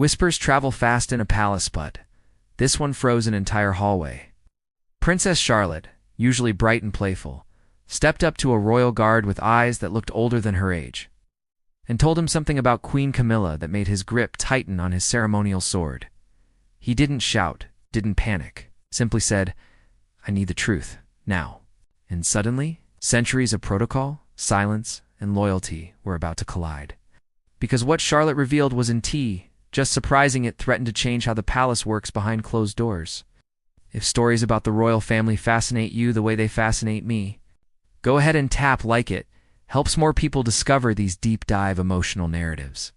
Whispers travel fast in a palace, but this one froze an entire hallway. Princess Charlotte, usually bright and playful, stepped up to a royal guard with eyes that looked older than her age, and told him something about Queen Camilla that made his grip tighten on his ceremonial sword. He didn't shout, didn't panic, simply said, "I need the truth, now." And suddenly, centuries of protocol, silence, and loyalty were about to collide. Because what Charlotte revealed wasn't tea, just surprising it threatened to change how the palace works behind closed doors. If stories about the royal family fascinate you the way they fascinate me, go ahead and tap like it. Helps more people discover these deep dive emotional narratives.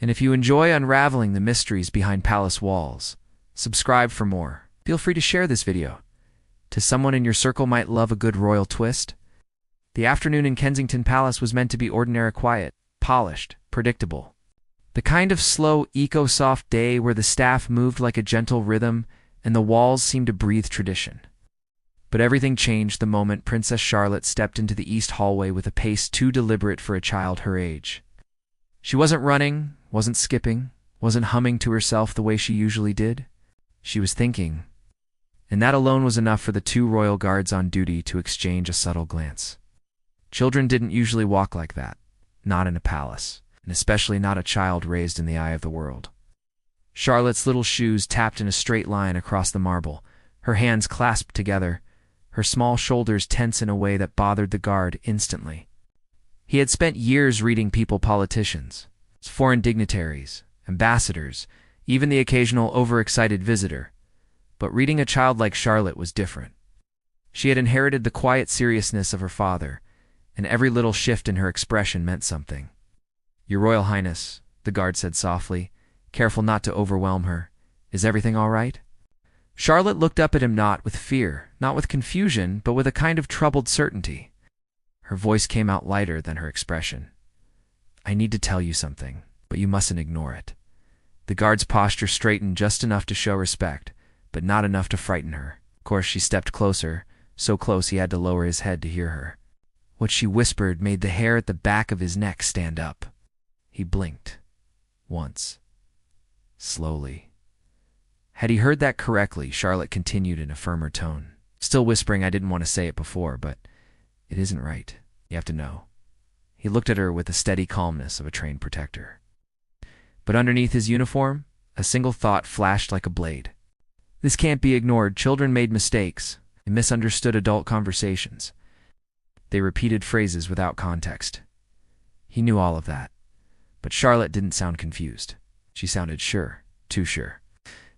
And if you enjoy unraveling the mysteries behind palace walls, subscribe for more. Feel free to share this video to someone in your circle might love a good royal twist. The afternoon in Kensington Palace was meant to be ordinary, quiet, polished, predictable. The kind of slow, eco-soft day where the staff moved like a gentle rhythm and the walls seemed to breathe tradition. But everything changed the moment Princess Charlotte stepped into the east hallway with a pace too deliberate for a child her age. She wasn't running, wasn't skipping, wasn't humming to herself the way she usually did. She was thinking. And that alone was enough for the two royal guards on duty to exchange a subtle glance. Children didn't usually walk like that, not in a palace, and especially not a child raised in the eye of the world. Charlotte's little shoes tapped in a straight line across the marble, her hands clasped together, her small shoulders tense in a way that bothered the guard instantly. He had spent years reading politicians, foreign dignitaries, ambassadors, even the occasional overexcited visitor. But reading a child like Charlotte was different. She had inherited the quiet seriousness of her father, and every little shift in her expression meant something. "Your Royal Highness," the guard said softly, careful not to overwhelm her, "is everything all right?" Charlotte looked up at him not with fear, not with confusion, but with a kind of troubled certainty. Her voice came out lighter than her expression. "I need to tell you something, but you mustn't ignore it." The guard's posture straightened just enough to show respect, but not enough to frighten her. Of course, she stepped closer, so close he had to lower his head to hear her. What she whispered made the hair at the back of his neck stand up. He blinked. Once. Slowly. Had he heard that correctly, Charlotte continued in a firmer tone, still whispering, "I didn't want to say it before, but it isn't right. You have to know." He looked at her with the steady calmness of a trained protector. But underneath his uniform, a single thought flashed like a blade. This can't be ignored. Children made mistakes and misunderstood adult conversations. They repeated phrases without context. He knew all of that. But Charlotte didn't sound confused. She sounded sure, too sure.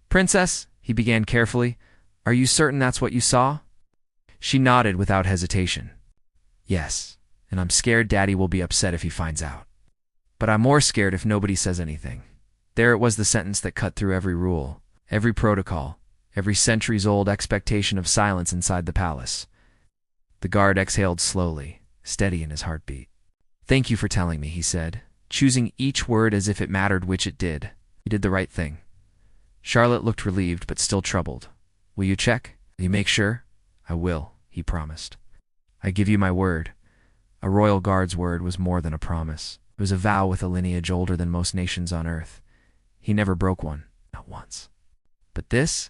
"Princess," he began carefully, "are you certain that's what you saw?" She nodded without hesitation. "Yes, and I'm scared Daddy will be upset if he finds out. But I'm more scared if nobody says anything." There it was, the sentence that cut through every rule, every protocol, every centuries-old expectation of silence inside the palace. The guard exhaled slowly, steady in his heartbeat. "Thank you for telling me," he said, choosing each word as if it mattered which it did. "You did the right thing." Charlotte looked relieved but still troubled. "Will you check? Will you make sure?" "I will," he promised. "I give you my word." A royal guard's word was more than a promise. It was a vow with a lineage older than most nations on earth. He never broke one, not once. But this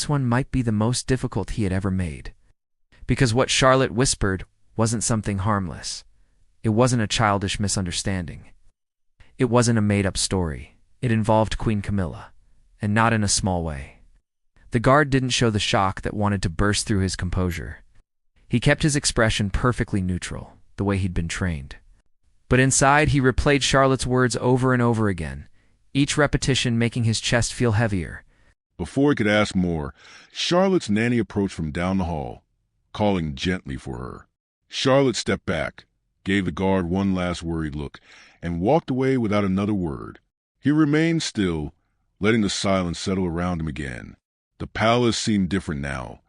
one might be the most difficult he had ever made. Because what Charlotte whispered wasn't something harmless. It wasn't a childish misunderstanding. It wasn't a made-up story. It involved Queen Camilla. And not in a small way. The guard didn't show the shock that wanted to burst through his composure. He kept his expression perfectly neutral, the way he'd been trained. But inside, he replayed Charlotte's words over and over again, each repetition making his chest feel heavier. Before he could ask more, Charlotte's nanny approached from down the hall, calling gently for her. Charlotte stepped back, gave the guard one last worried look, and walked away without another word. He remained still, letting the silence settle around him again. The palace seemed different now,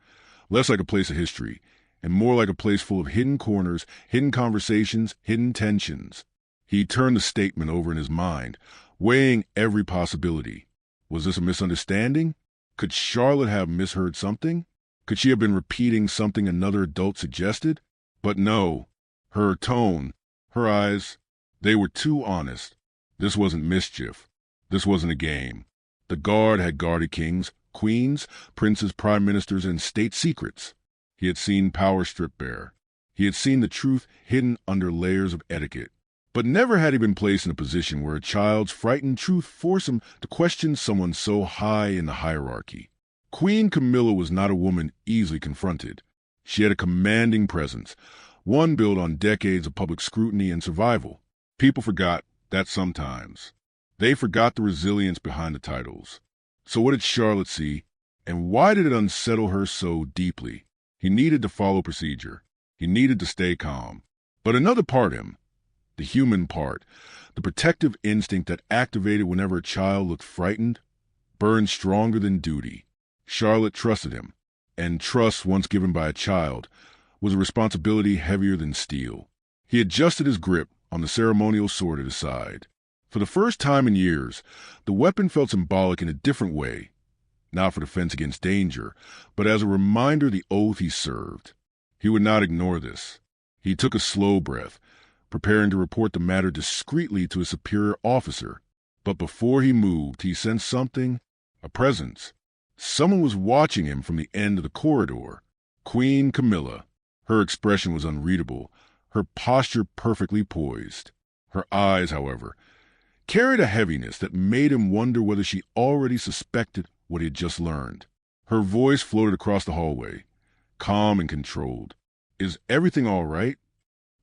less like a place of history, and more like a place full of hidden corners, hidden conversations, hidden tensions. He turned the statement over in his mind, weighing every possibility. Was this a misunderstanding? Could Charlotte have misheard something? Could she have been repeating something another adult suggested? But no. Her tone, her eyes, they were too honest. This wasn't mischief. This wasn't a game. The guard had guarded kings, queens, princes, prime ministers, and state secrets. He had seen power stripped bare. He had seen the truth hidden under layers of etiquette. But never had he been placed in a position where a child's frightened truth forced him to question someone so high in the hierarchy. Queen Camilla was not a woman easily confronted. She had a commanding presence, one built on decades of public scrutiny and survival. People forgot that sometimes. They forgot the resilience behind the titles. So what did Charlotte see, and why did it unsettle her so deeply? He needed to follow procedure. He needed to stay calm. But another part of him, the human part, the protective instinct that activated whenever a child looked frightened, burned stronger than duty. Charlotte trusted him, and trust once given by a child was a responsibility heavier than steel. He adjusted his grip on the ceremonial sword at his side. For the first time in years, the weapon felt symbolic in a different way, not for defense against danger, but as a reminder of the oath he served. He would not ignore this. He took a slow breath, preparing to report the matter discreetly to his superior officer. But before he moved, he sensed something, a presence. Someone was watching him from the end of the corridor. Queen Camilla. Her expression was unreadable, her posture perfectly poised. Her eyes, however, carried a heaviness that made him wonder whether she already suspected what he had just learned. Her voice floated across the hallway, calm and controlled. "Is everything all right?"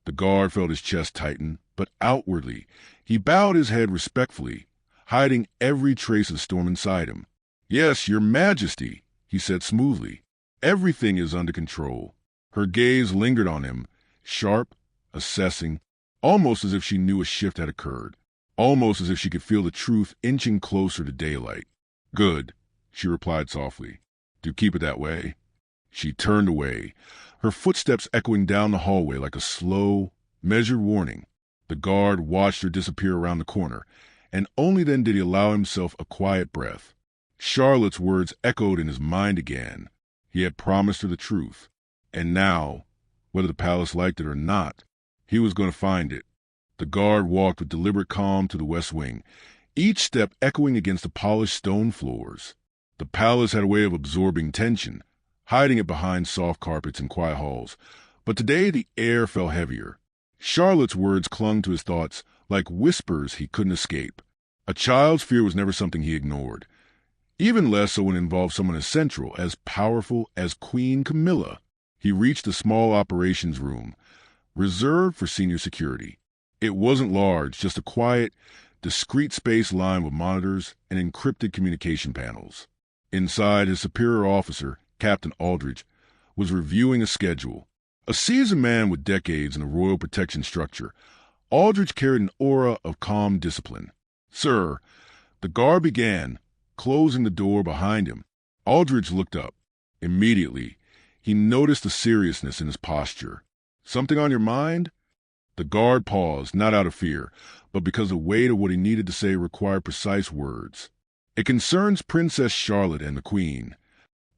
The guard felt his chest tighten, but outwardly, he bowed his head respectfully, hiding every trace of storm inside him. "Yes, Your Majesty," he said smoothly. "Everything is under control." Her gaze lingered on him, sharp, assessing, almost as if she knew a shift had occurred, almost as if she could feel the truth inching closer to daylight. "Good," she replied softly. "Do keep it that way." She turned away, her footsteps echoing down the hallway like a slow, measured warning. The guard watched her disappear around the corner, and only then did he allow himself a quiet breath. Charlotte's words echoed in his mind again. He had promised her the truth, and now, whether the palace liked it or not, he was going to find it. The guard walked with deliberate calm to the west wing, each step echoing against the polished stone floors. The palace had a way of absorbing tension, hiding it behind soft carpets and quiet halls, but today the air felt heavier. Charlotte's words clung to his thoughts like whispers he couldn't escape. A child's fear was never something he ignored, even less so when it involved someone as central, as powerful as Queen Camilla. He reached the small operations room, reserved for senior security. It wasn't large, just a quiet, discreet space lined with monitors and encrypted communication panels. Inside, his superior officer, Captain Aldridge, was reviewing a schedule. A seasoned man with decades in the royal protection structure, Aldridge carried an aura of calm discipline. "Sir," the guard began, closing the door behind him. Aldridge looked up. Immediately, he noticed the seriousness in his posture. "Something on your mind?" The guard paused, not out of fear, but because the weight of what he needed to say required precise words. "It concerns Princess Charlotte and the Queen."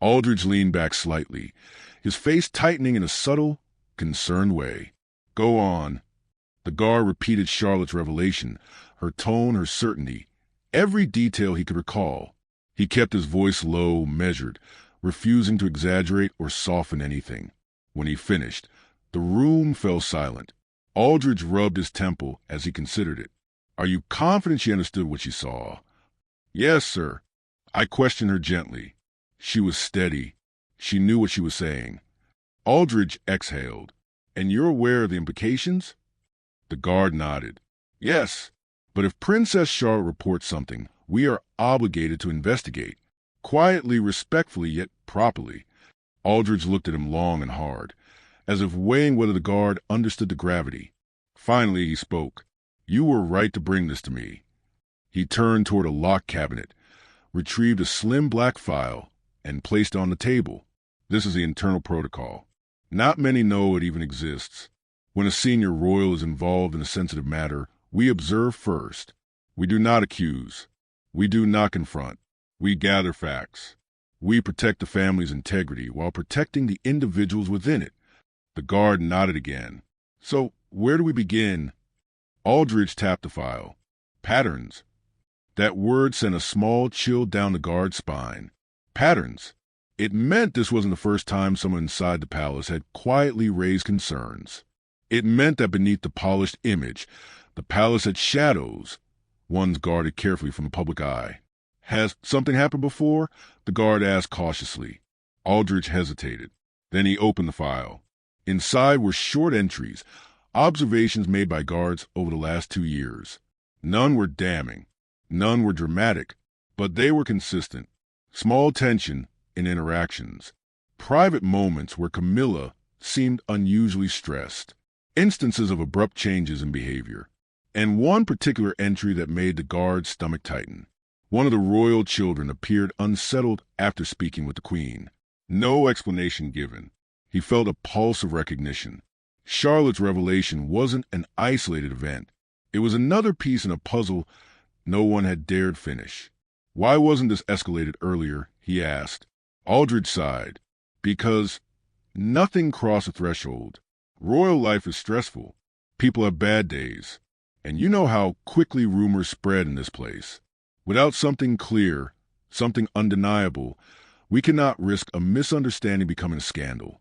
Aldridge leaned back slightly, his face tightening in a subtle, concerned way. "Go on." The guard repeated Charlotte's revelation, her tone, her certainty, every detail he could recall. He kept his voice low, measured, refusing to exaggerate or soften anything. When he finished, the room fell silent. Aldridge rubbed his temple as he considered it. "Are you confident she understood what she saw?" "Yes, sir." I questioned her gently. She was steady. She knew what she was saying. Aldridge exhaled. "And you're aware of the implications?" The guard nodded. "Yes, but if Princess Charlotte reports something, we are obligated to investigate. Quietly, respectfully, yet properly." Aldridge looked at him long and hard, as if weighing whether the guard understood the gravity. Finally, he spoke. "You were right to bring this to me." He turned toward a locked cabinet, retrieved a slim black file, and placed it on the table. "This is the internal protocol. Not many know it even exists. When a senior royal is involved in a sensitive matter, we observe first. We do not accuse. We do not confront. We gather facts. We protect the family's integrity while protecting the individuals within it." The guard nodded again. "So, where do we begin?" Aldridge tapped the file. "Patterns. That word sent a small chill down the guard's spine. Patterns. It meant this wasn't the first time someone inside the palace had quietly raised concerns. It meant that beneath the polished image, the palace had shadows, ones guarded carefully from the public eye. Has something happened before? The guard asked cautiously. Aldrich hesitated. Then he opened the file. Inside were short entries, observations made by guards over the last 2 years. None were damning. None were dramatic, but they were consistent. Small tension in interactions. Private moments where Camilla seemed unusually stressed. Instances of abrupt changes in behavior. And one particular entry that made the guard's stomach tighten. One of the royal children appeared unsettled after speaking with the queen. No explanation given. He felt a pulse of recognition. Charlotte's revelation wasn't an isolated event. It was another piece in a puzzle no one had dared finish. Why wasn't this escalated earlier? He asked. Aldrich sighed. Because nothing crossed a threshold. Royal life is stressful. People have bad days. And you know how quickly rumors spread in this place. Without something clear, something undeniable, we cannot risk a misunderstanding becoming a scandal.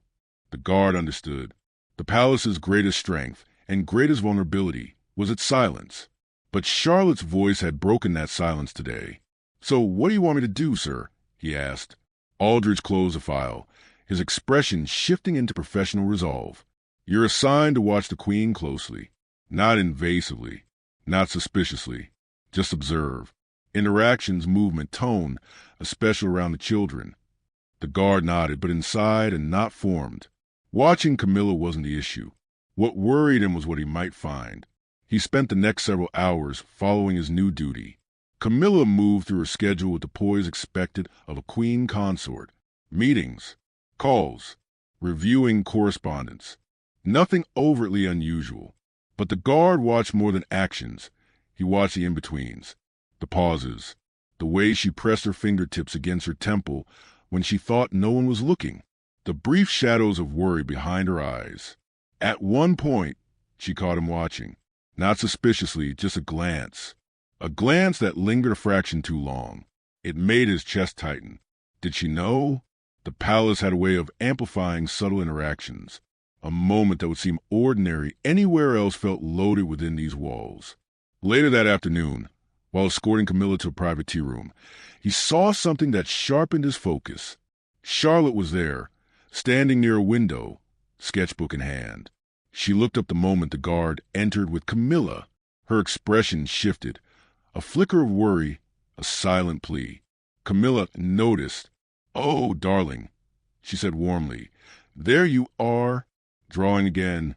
The guard understood. The palace's greatest strength and greatest vulnerability was its silence. But Charlotte's voice had broken that silence today. So what do you want me to do, sir? He asked. Aldrich closed the file, his expression shifting into professional resolve. You're assigned to watch the queen closely. Not invasively, not suspiciously. Just observe. Interactions, movement, tone, especially around the children. The guard nodded, but inside and not formed. Watching Camilla wasn't the issue. What worried him was what he might find. He spent the next several hours following his new duty. Camilla moved through her schedule with the poise expected of a queen consort. Meetings, calls, reviewing correspondence. Nothing overtly unusual. But the guard watched more than actions. He watched the in-betweens, the pauses, the way she pressed her fingertips against her temple when she thought no one was looking, the brief shadows of worry behind her eyes. At one point, she caught him watching, not suspiciously, just a glance that lingered a fraction too long. It made his chest tighten. Did she know? The palace had a way of amplifying subtle interactions. A moment that would seem ordinary anywhere else felt loaded within these walls. Later that afternoon, while escorting Camilla to a private tea room, he saw something that sharpened his focus. Charlotte was there, standing near a window, sketchbook in hand. She looked up the moment the guard entered with Camilla. Her expression shifted, a flicker of worry, a silent plea. Camilla noticed. "Oh, darling," she said warmly. "There you are." Drawing again.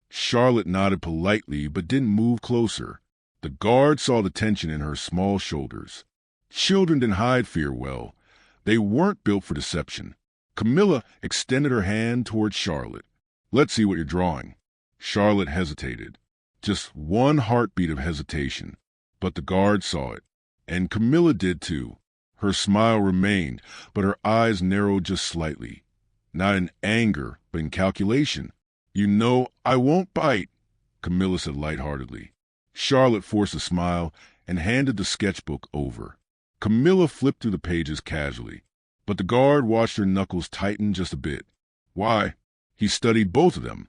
Charlotte nodded politely but didn't move closer. The guard saw the tension in her small shoulders. Children didn't hide fear well. They weren't built for deception. Camilla extended her hand toward Charlotte. "Let's see what you're drawing." Charlotte hesitated. Just one heartbeat of hesitation. But the guard saw it. And Camilla did too. Her smile remained, but her eyes narrowed just slightly. Not in anger, but in calculation. "You know, I won't bite," Camilla said lightheartedly. Charlotte forced a smile and handed the sketchbook over. Camilla flipped through the pages casually, but the guard watched her knuckles tighten just a bit. Why? He studied both of them.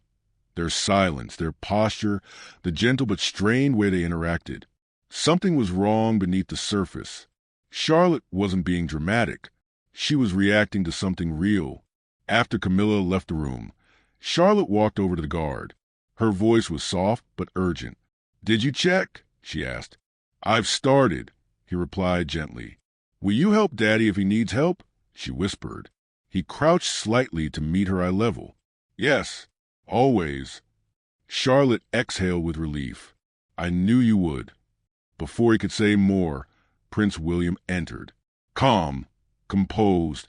Their silence, their posture, the gentle but strained way they interacted. Something was wrong beneath the surface. Charlotte wasn't being dramatic. She was reacting to something real. After Camilla left the room, Charlotte walked over to the guard. Her voice was soft but urgent. "Did you check?" she asked. "I've started," he replied gently. "Will you help Daddy if he needs help?" she whispered. He crouched slightly to meet her eye level. "Yes, always." Charlotte exhaled with relief. "I knew you would." Before he could say more, Prince William entered. Calm, composed,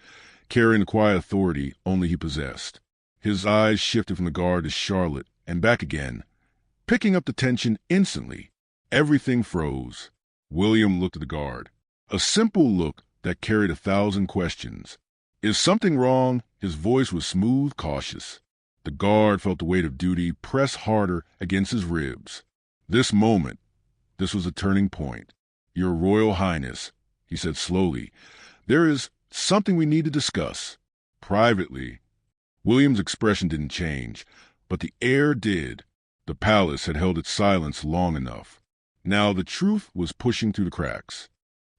carrying the quiet authority only he possessed. His eyes shifted from the guard to Charlotte and back again, picking up the tension instantly. Everything froze. William looked at the guard. A simple look that carried 1,000 questions. "Is something wrong?" His voice was smooth, cautious. The guard felt the weight of duty press harder against his ribs. This moment, this was a turning point. "Your Royal Highness," he said slowly, "there is something we need to discuss. Privately." William's expression didn't change, but the air did. The palace had held its silence long enough. Now the truth was pushing through the cracks.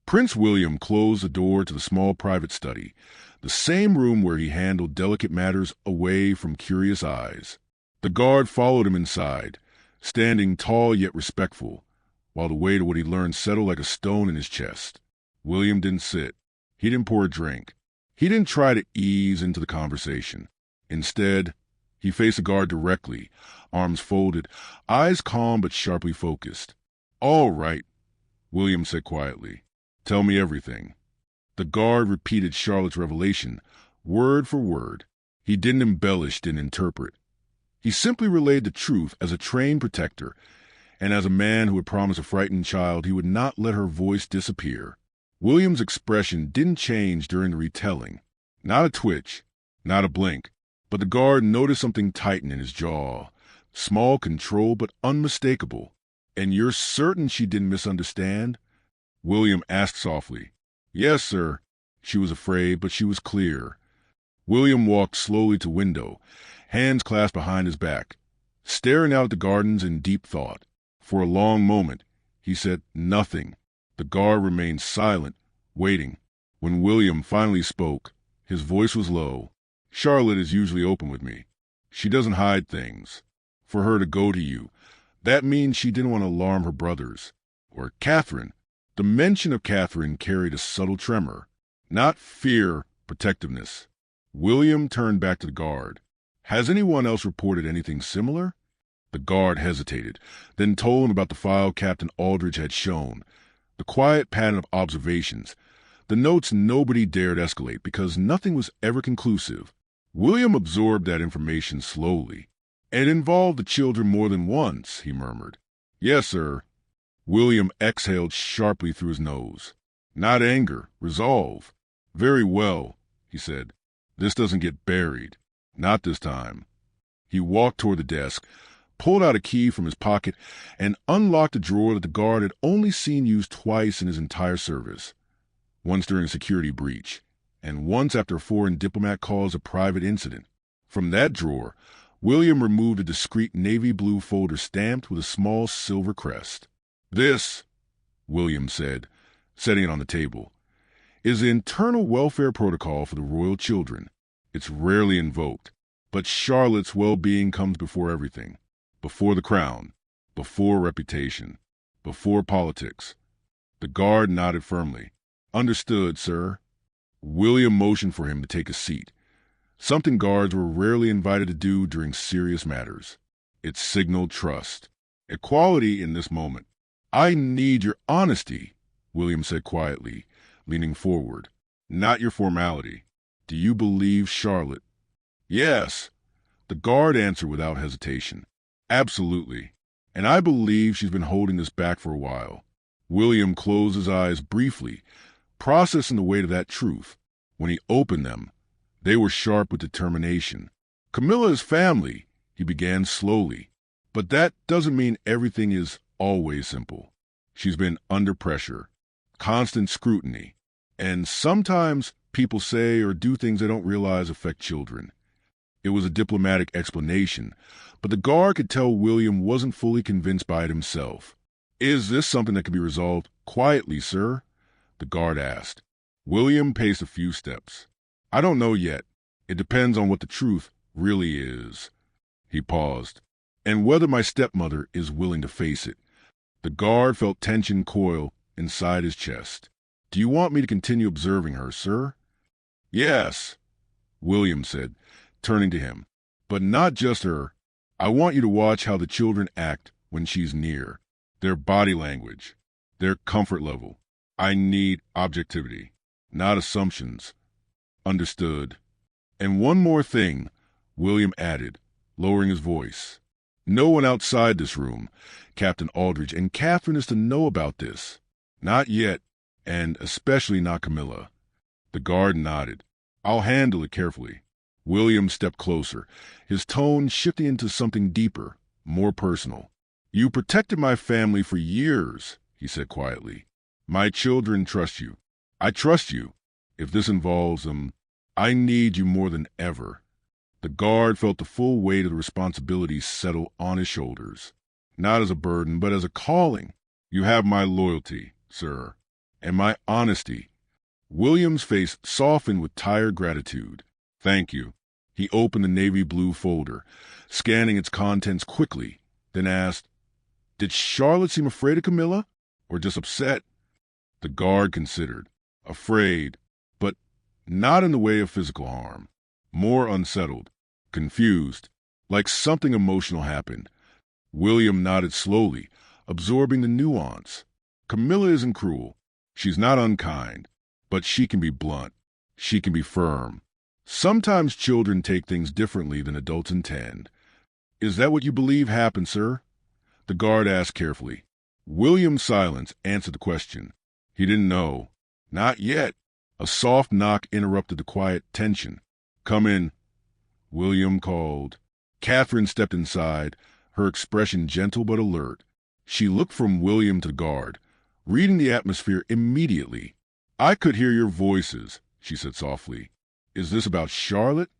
Prince William closed the door to the small private study, the same room where he handled delicate matters away from curious eyes. The guard followed him inside, standing tall yet respectful, while the weight of what he learned settled like a stone in his chest. William didn't sit. He didn't pour a drink. He didn't try to ease into the conversation. Instead, he faced the guard directly, arms folded, eyes calm but sharply focused. "All right," William said quietly. "Tell me everything." The guard repeated Charlotte's revelation, word for word. He didn't embellish, didn't interpret. He simply relayed the truth as a trained protector, and as a man who had promised a frightened child he would not let her voice disappear. William's expression didn't change during the retelling. Not a twitch, not a blink, but the guard noticed something tighten in his jaw. Small control, but unmistakable. "And you're certain she didn't misunderstand?" William asked softly. "Yes, sir." She was afraid, but she was clear. William walked slowly to window, hands clasped behind his back, staring out at the gardens in deep thought. For a long moment, he said nothing. The guard remained silent, waiting. When William finally spoke, his voice was low. "Charlotte is usually open with me. She doesn't hide things. For her to go to you, that means she didn't want to alarm her brothers. Or Catherine." The mention of Catherine carried a subtle tremor. Not fear, protectiveness. William turned back to the guard. "Has anyone else reported anything similar?" The guard hesitated, then told him about the file Captain Aldridge had shown. The quiet pattern of observations. The notes nobody dared escalate because nothing was ever conclusive. William absorbed that information slowly. "It involved the children more than once," he murmured. "Yes, sir." William exhaled sharply through his nose. Not anger, resolve. "Very well," he said. "This doesn't get buried. Not this time." He walked toward the desk, pulled out a key from his pocket, and unlocked a drawer that the guard had only seen used twice in his entire service. Once during a security breach, and once after a foreign diplomat caused a private incident. From that drawer, William removed a discreet navy blue folder stamped with a small silver crest. "This," William said, setting it on the table, "is the internal welfare protocol for the royal children. It's rarely invoked, but Charlotte's well-being comes before everything. Before the crown, before reputation, before politics." The guard nodded firmly. "Understood, sir." William motioned for him to take a seat, something guards were rarely invited to do during serious matters. It signaled trust, equality in this moment. "I need your honesty," William said quietly, leaning forward. "Not your formality. Do you believe Charlotte?" "Yes," the guard answered without hesitation. "Absolutely. And I believe she's been holding this back for a while." William closed his eyes briefly, processing the weight of that truth. When he opened them, they were sharp with determination. "Camilla is family," he began slowly. "But that doesn't mean everything is always simple. She's been under pressure, constant scrutiny, and sometimes people say or do things they don't realize affect children." It was a diplomatic explanation, but the guard could tell William wasn't fully convinced by it himself. "Is this something that can be resolved quietly, sir?" the guard asked. William paced a few steps. "I don't know yet. It depends on what the truth really is." He paused. "And whether my stepmother is willing to face it." The guard felt tension coil inside his chest. "Do you want me to continue observing her, sir?" "Yes," William said, turning to him. "But not just her. I want you to watch how the children act when she's near. Their body language, their comfort level. I need objectivity, not assumptions." "Understood." "And one more thing," William added, lowering his voice. "No one outside this room, Captain Aldridge and Catherine, is to know about this. Not yet, and especially not Camilla." The guard nodded. "I'll handle it carefully." William stepped closer, his tone shifting into something deeper, more personal. "You protected my family for years," he said quietly. My children trust you. I trust you. If this involves them, I need you more than ever. The guard felt the full weight of the responsibility settle on his shoulders, not as a burden, but as a calling. You have my loyalty, sir, and my honesty. William's face softened with tired gratitude. Thank you. He opened the navy blue folder, scanning its contents quickly, then asked, Did Charlotte seem afraid of Camilla, or just upset? The guard considered. Afraid, but not in the way of physical harm. More unsettled, confused, like something emotional happened. William nodded slowly, absorbing the nuance. Camilla isn't cruel. She's not unkind, but she can be blunt. She can be firm. Sometimes children take things differently than adults intend. Is that what you believe happened, sir? The guard asked carefully. William's silence answered the question. He didn't know. Not yet. A soft knock interrupted the quiet tension. Come in, William called. Catherine stepped inside, her expression gentle but alert. She looked from William to the guard, reading the atmosphere immediately. I could hear your voices, she said softly. Is this about Charlotte?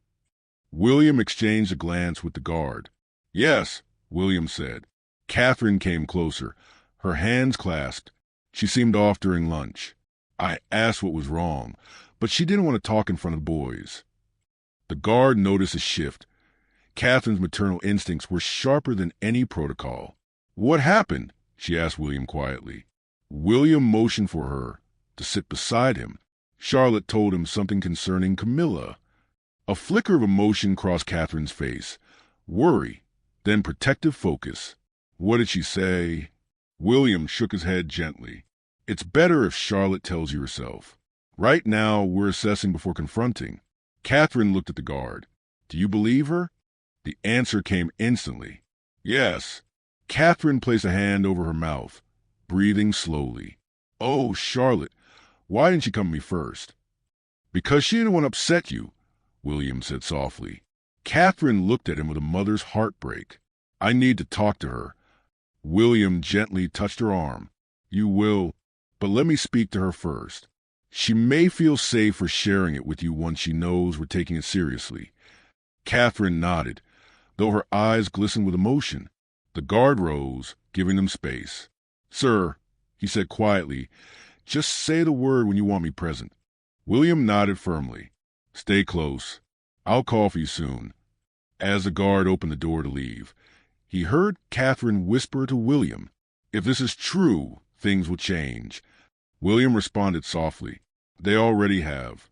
William exchanged a glance with the guard. Yes, William said. Catherine came closer, her hands clasped. She seemed off during lunch. I asked what was wrong, but she didn't want to talk in front of the boys. The guard noticed a shift. Catherine's maternal instincts were sharper than any protocol. What happened? She asked William quietly. William motioned for her to sit beside him. Charlotte told him something concerning Camilla. A flicker of emotion crossed Catherine's face. Worry, then protective focus. What did she say? William shook his head gently. It's better if Charlotte tells you herself. Right now, we're assessing before confronting. Catherine looked at the guard. Do you believe her? The answer came instantly. Yes. Catherine placed a hand over her mouth, breathing slowly. Oh, Charlotte, why didn't you come to me first? Because she didn't want to upset you, William said softly. Catherine looked at him with a mother's heartbreak. I need to talk to her. William gently touched her arm. You will, but let me speak to her first. She may feel safe for sharing it with you once she knows we're taking it seriously. Catherine nodded, though her eyes glistened with emotion. The guard rose, giving them space. Sir, he said quietly, just say the word when you want me present. William nodded firmly. Stay close. I'll call for you soon. As the guard opened the door to leave, he heard Catherine whisper to William, If this is true, things will change. William responded softly. They already have.